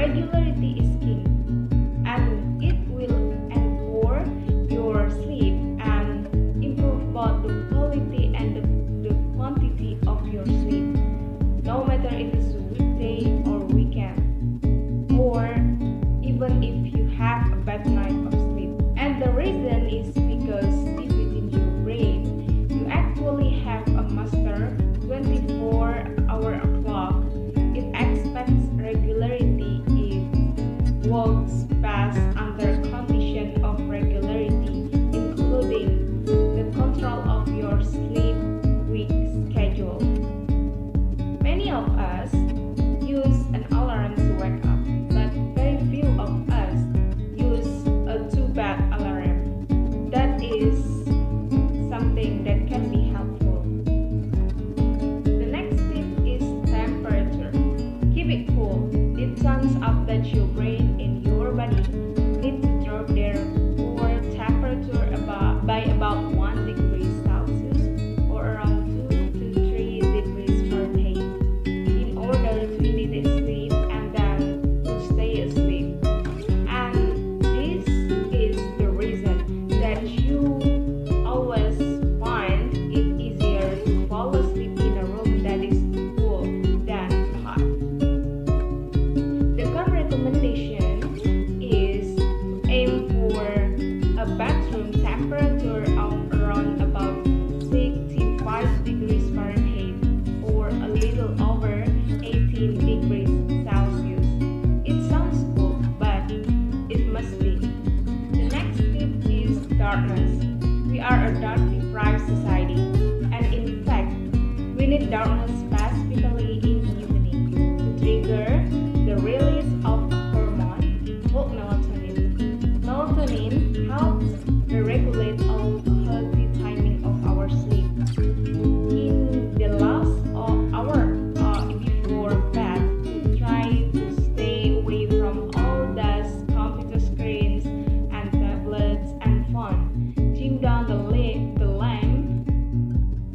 Regularity is king, and it will ensure your sleep and improve both the quality and the quantity of your sleep, no matter it is weekday or weekend, or even if you have a bad night of sleep. And the reason is because deep within your brain, you actually have a master 24-hour clock. It expects regularity. It works best under condition of regularity, including the control of your sleep week schedule. Many of us use an alarm to wake up, but very few of us use a too-bad alarm. That is something that can be helpful. The next tip is temperature. Keep it cool. It turns out that your brain and your body need to drop their core temperature by about 1 degree Celsius or around 2 to 3 degrees Fahrenheit in order to initiate sleep and then to stay asleep. And this is the reason that you always find it easier to fall asleep in a room that is cool than hot. The current recommendation is to aim for a bathroom temperature of around about 65 degrees Fahrenheit or a little over 18 degrees Celsius. It sounds cool, but it must be. The next tip is darkness. We are a dark-deprived society, and in fact, we need darkness specifically in the evening to trigger the release of a hormone called melatonin. Melatonin helps regulate our healthy timing of our sleep. In the last hour before bed, try to stay away from all those computer screens and tablets and phone. Dim down the lamp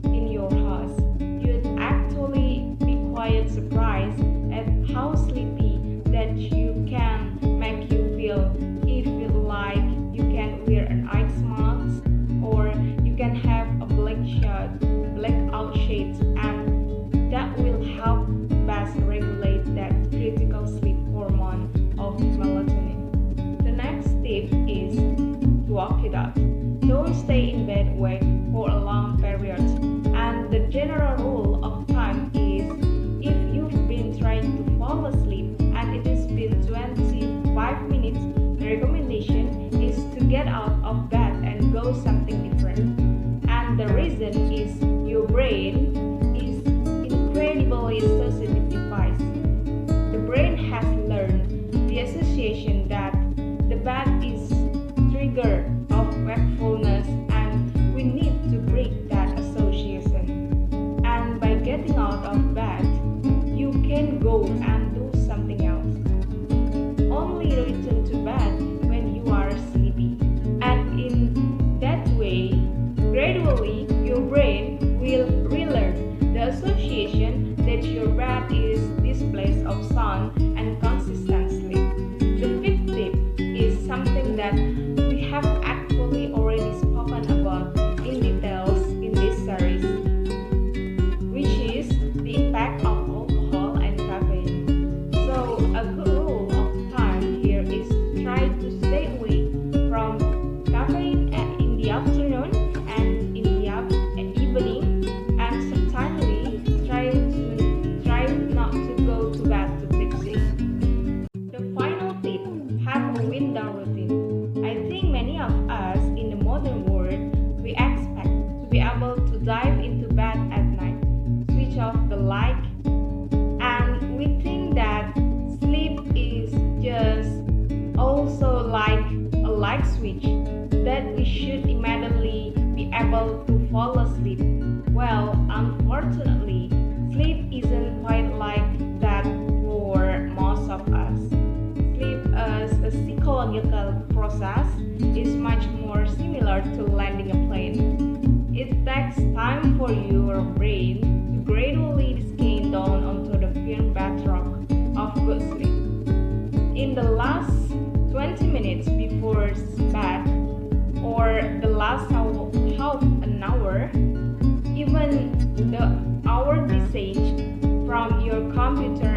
in your house. You'd actually be quite surprised at how sleepy that you can make you feel. If you like, you can wear an eye mask, or you can have a blackout shades, and that will help best regulate that critical sleep hormone of melatonin. The next tip is to walk it out. Don't stay in bed awake for a long period. And the general rule of thumb is if you've been trying to fall asleep and it has been 25 minutes, the recommendation is to get out of bed and go something different. And the reason is your brain is incredibly sensitive device. The brain has learned the association that the bed is trigger of wakefulness, and we need to break that association. And by getting out of bed, you can go and do something else. Only return to bed when you are sleepy. And in that way, gradually, your brain will relearn the association that your bed is this place of sound and consistent sleep. The fifth tip is something that we have actually already spoken about in details in this series, which is the impact of alcohol and caffeine. So a good rule of thumb here is to try to stay away from caffeine in the afternoon and in the evening, and certainly try not to go to bed too tipsy. The final tip, have a wind down routine. I think many of us in the modern world, we expect to be able to dive into bed at night, switch off the light, and we think that sleep is just also like a light switch, that we should immediately be able to fall asleep. Well, unfortunately, sleep isn't quite like that for most of us. Sleep as a psychological process is much more similar to landing a plane. It takes time for your brain to gradually scan down onto the firm bedrock of good sleep. in the last 20 minutes before bed or the last half an hour, even the hour message from your computer